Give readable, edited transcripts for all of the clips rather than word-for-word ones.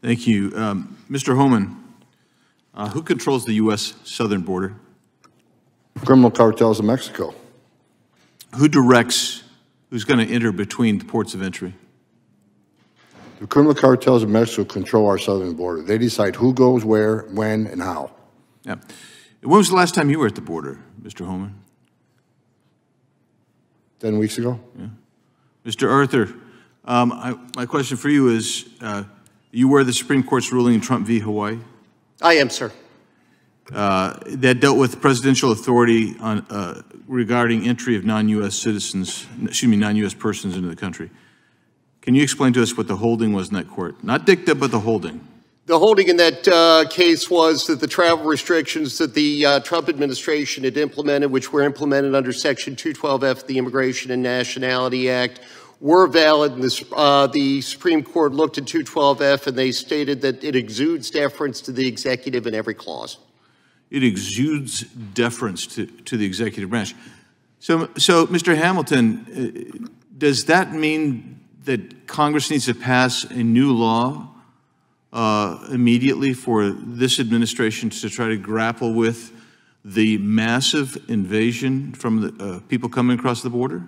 Thank you. Mr. Homan, who controls the U.S. southern border? Criminal cartels of Mexico. Who directs who's going to enter between the ports of entry? The criminal cartels of Mexico control our southern border. They decide who goes where, when, and how. Yeah. When was the last time you were at the border, Mr. Homan? 10 weeks ago. Yeah. Mr. Arthur, my question for you is, you aware of the Supreme Court's ruling in Trump v. Hawaii? I am, sir. That dealt with presidential authority on, regarding entry of non-U.S. citizens, non-U.S. persons into the country. Can you explain to us what the holding was in that court? Not dicta, but the holding. The holding in that case was that the travel restrictions that the Trump administration had implemented, which were implemented under Section 212F of the Immigration and Nationality Act, were valid. And the Supreme Court looked at 212F and they stated that it exudes deference to the executive in every clause. It exudes deference to the executive branch. So Mr. Hamilton, does that mean that Congress needs to pass a new law immediately for this administration to try to grapple with the massive invasion from the people coming across the border?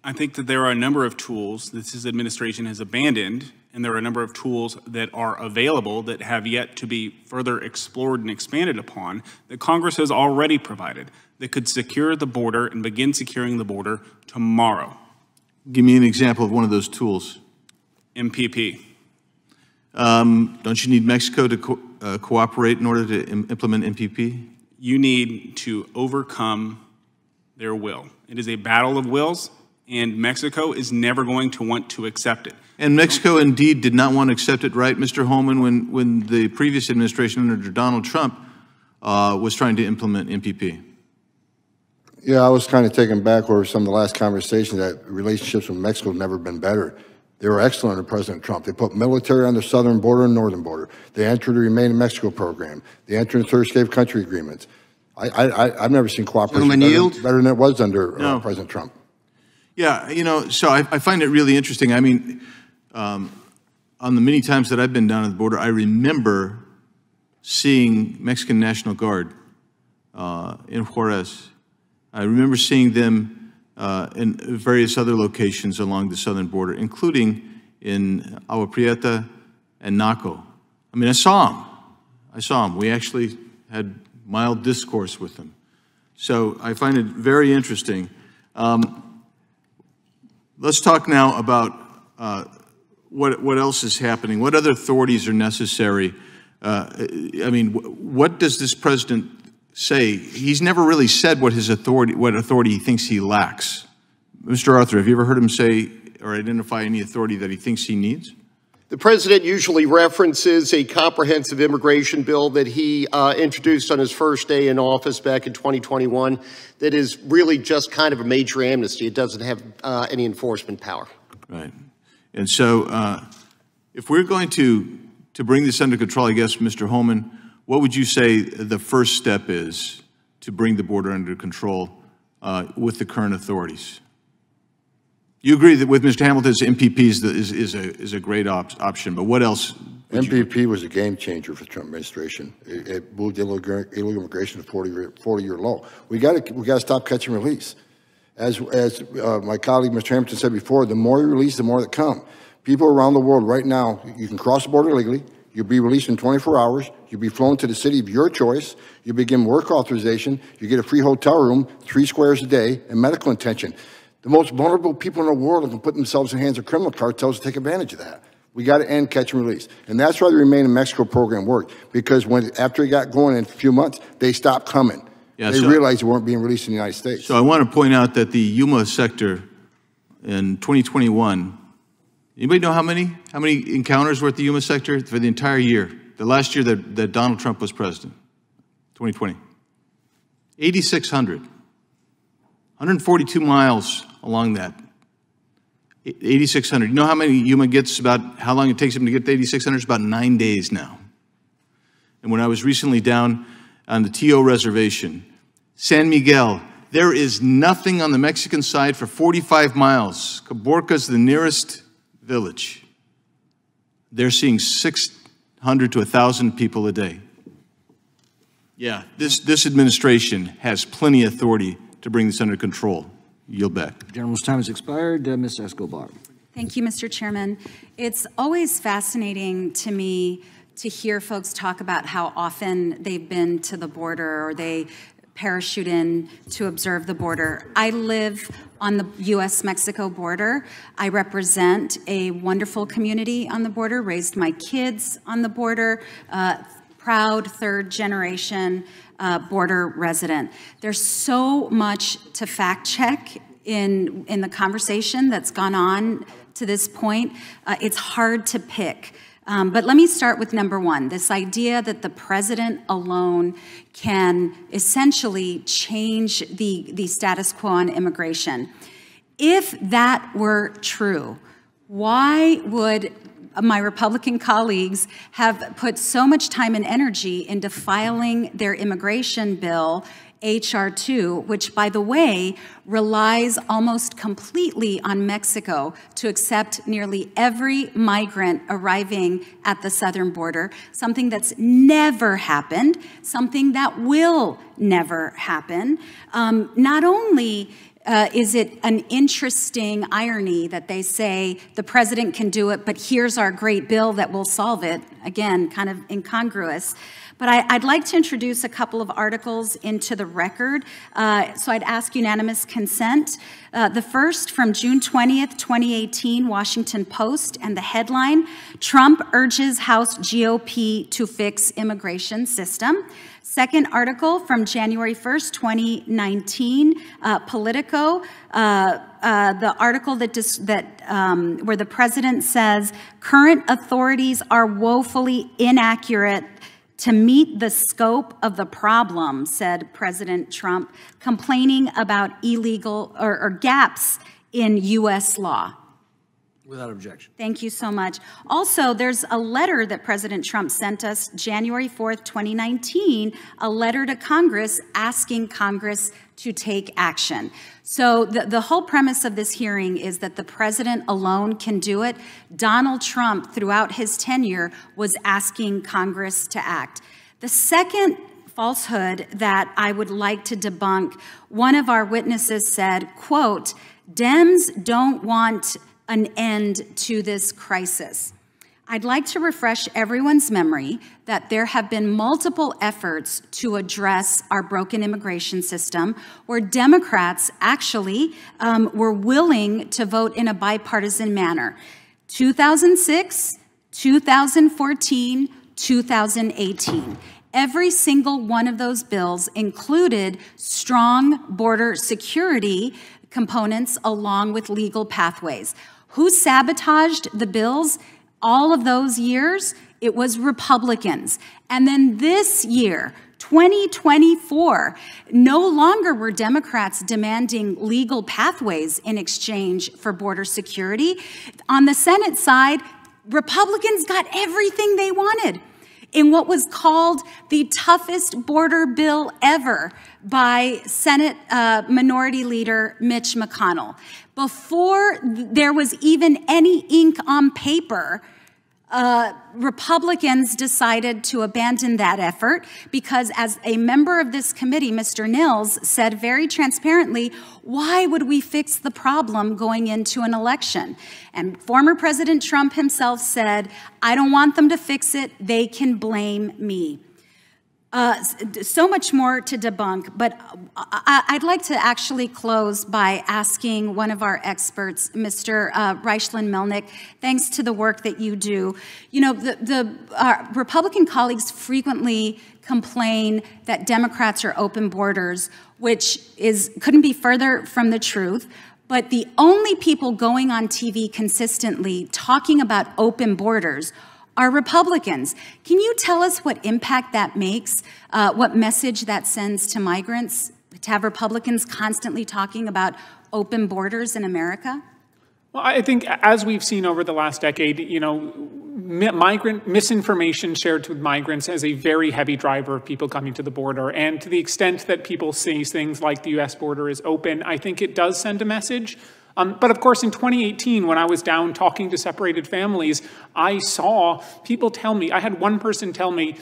I think that there are a number of tools that this administration has abandoned, and there are a number of tools that are available that have yet to be further explored and expanded upon that Congress has already provided that could secure the border and begin securing the border tomorrow. Give me an example of one of those tools. MPP. Don't you need Mexico to cooperate in order to implement MPP? You need to overcome their will. It is a battle of wills, and Mexico is never going to want to accept it. And Mexico indeed did not want to accept it, right, Mr. Holman, when the previous administration under Donald Trump was trying to implement MPP? Yeah, I was kind of taken back over some of the last conversations that relationships with Mexico have never been better. They were excellent under President Trump. They put military on the southern border and northern border. They entered the Remain in Mexico program. They entered the third state country agreements. I've never seen cooperation better than it was under President Trump. Yeah, you know, so I find it really interesting. I mean, on the many times that I've been down at the border, I remember seeing Mexican National Guard in Juarez. I remember seeing them in various other locations along the southern border, including in Agua Prieta and Naco. I mean, I saw them. I saw them. We actually had mild discourse with them. So I find it very interesting. Let's talk now about what else is happening. What other authorities are necessary? I mean, what does this president say? He's never really said what authority he thinks he lacks. Mr. Arthur, have you ever heard him say or identify any authority that he thinks he needs? The president usually references a comprehensive immigration bill that he introduced on his first day in office back in 2021 that is really just kind of a major amnesty. It doesn't have any enforcement power. Right. And so if we're going to bring this under control, I guess, Mr. Holman, what would you say the first step is to bring the border under control with the current authorities? You agree that with Mr. Hamilton's MPP is a great option, but what else? MPP was a game changer for the Trump administration. It moved illegal immigration to 40-year low. We got to stop catch and release. As my colleague Mr. Hamilton said before, the more you release, the more that come. People around the world right now, you can cross the border legally. You'll be released in 24 hours. You'll be flown to the city of your choice. You begin work authorization. You get a free hotel room, 3 squares a day, and medical attention. The most vulnerable people in the world can put themselves in the hands of criminal cartels to take advantage of that. We got to end catch and release. And that's why the Remain in Mexico program worked, because after it got going in a few months, they stopped coming. Yeah, they realized they weren't being released in the United States. So I want to point out that the Yuma sector in 2021, anybody know how many encounters were at the Yuma sector for the entire year? The last year that Donald Trump was president, 2020. 8,600. 142 miles along that. 8,600. You know how many Yuma gets, about how long it takes him to get to 8,600? It's about 9 days now. And when I was recently down on the TO reservation, San Miguel, there is nothing on the Mexican side for 45 miles. Caborca's the nearest village. They're seeing 100 to 1,000 people a day. Yeah, this administration has plenty of authority to bring this under control. Yield back. The gentleman's time has expired. Ms. Escobar. Thank you, Mr. Chairman. It's always fascinating to me to hear folks talk about how often they've been to the border or they parachute in to observe the border. I live on the U.S.-Mexico border. I represent a wonderful community on the border, raised my kids on the border, proud third-generation border resident. There's so much to fact-check in the conversation that's gone on to this point. It's hard to pick. But let me start with number one, this idea that the president alone can essentially change the status quo on immigration. If that were true, why would my Republican colleagues have put so much time and energy into filing their immigration bill, H.R. 2, which, by the way, relies almost completely on Mexico to accept nearly every migrant arriving at the southern border, something that's never happened, something that will never happen. Not only is it an interesting irony that they say the president can do it, but here's our great bill that will solve it, again, kind of incongruous. But I'd like to introduce a couple of articles into the record, so I'd ask unanimous consent. The first from June 20th, 2018, Washington Post, and the headline, Trump urges House GOP to fix immigration system. Second article from January 1st, 2019, Politico, the article where the president says, current authorities are woefully inaccurate to meet the scope of the problem, said President Trump, complaining about illegal or gaps in U.S. law. Without objection. Thank you so much. Also, there's a letter that President Trump sent us January 4th, 2019, a letter to Congress asking Congress to take action. So the whole premise of this hearing is that the president alone can do it. Donald Trump, throughout his tenure, was asking Congress to act. The second falsehood that I would like to debunk, one of our witnesses said, quote, Dems don't want an end to this crisis. I'd like to refresh everyone's memory that there have been multiple efforts to address our broken immigration system where Democrats actually were willing to vote in a bipartisan manner. 2006, 2014, 2018. Every single one of those bills included strong border security components along with legal pathways. Who sabotaged the bills all of those years? It was Republicans. And then this year, 2024, no longer were Democrats demanding legal pathways in exchange for border security. On the Senate side, Republicans got everything they wanted in what was called the toughest border bill ever by Senate Minority Leader Mitch McConnell. Before there was even any ink on paper, Republicans decided to abandon that effort because, as a member of this committee, Mr. Nils said very transparently, why would we fix the problem going into an election? And former President Trump himself said, I don't want them to fix it, they can blame me. So much more to debunk, but I'd like to actually close by asking one of our experts, Mr. Reichland-Melnick, thanks to the work that you do. You know, our Republican colleagues frequently complain that Democrats are open borders, which couldn't be further from the truth. But the only people going on TV consistently talking about open borders are Republicans. Can you tell us what impact that makes, what message that sends to migrants, to have Republicans constantly talking about open borders in America? Well, I think as we've seen over the last decade, you know, migrant misinformation shared with migrants is a very heavy driver of people coming to the border. And to the extent that people see things like the U.S. border is open, I think it does send a message. But of course, in 2018, when I was down talking to separated families, I saw people tell me, I had one person tell me,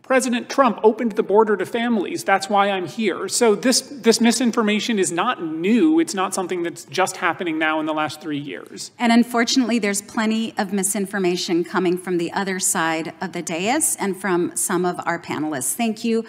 President Trump opened the border to families. That's why I'm here. So this misinformation is not new. It's not something that's just happening now in the last 3 years. And unfortunately, there's plenty of misinformation coming from the other side of the dais and from some of our panelists. Thank you.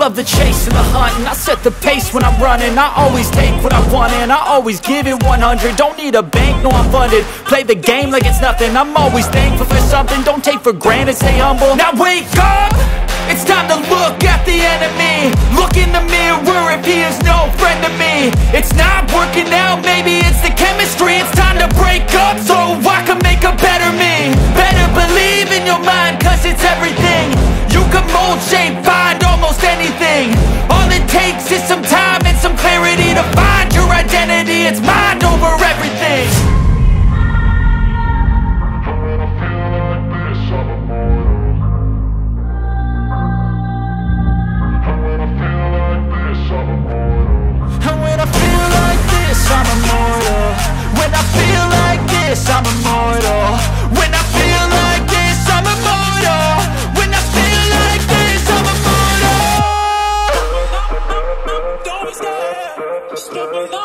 love the chase and the hunt, and I set the pace when I'm running. I always take what I want and I always give it 100. Don't need a bank, no I'm funded. Play the game like it's nothing. I'm always thankful for something. Don't take for granted, stay humble. Now wake up! It's time to look at the enemy. Look in the mirror if he is no friend to me. It's not working out, maybe it's the chemistry. It's time to break up so I can make a better me. Better believe in your mind, cause it's everything. You can mold, shape, find almost anything. All it takes is some time and some clarity to find your identity. It's mind over everything. I'm immortal. When I feel like this, I'm immortal. When I feel like this, I'm immortal. When I feel like this, I'm immortal. Don't stop. Stop.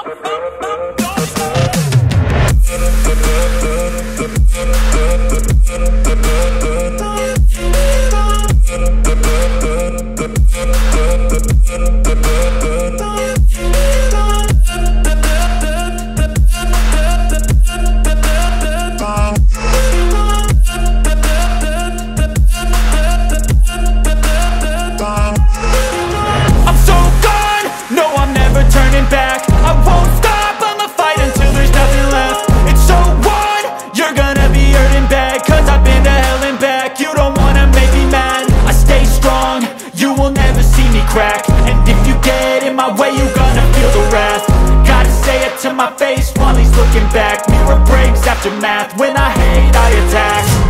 Back. I won't stop, I'ma fight until there's nothing left. It's so what? You're gonna be hurting bad, cause I've been to hell and back. You don't wanna make me mad, I stay strong. You will never see me crack. And if you get in my way, you're gonna feel the wrath. Gotta say it to my face while he's looking back. Mirror breaks after math. When I hate, I attack.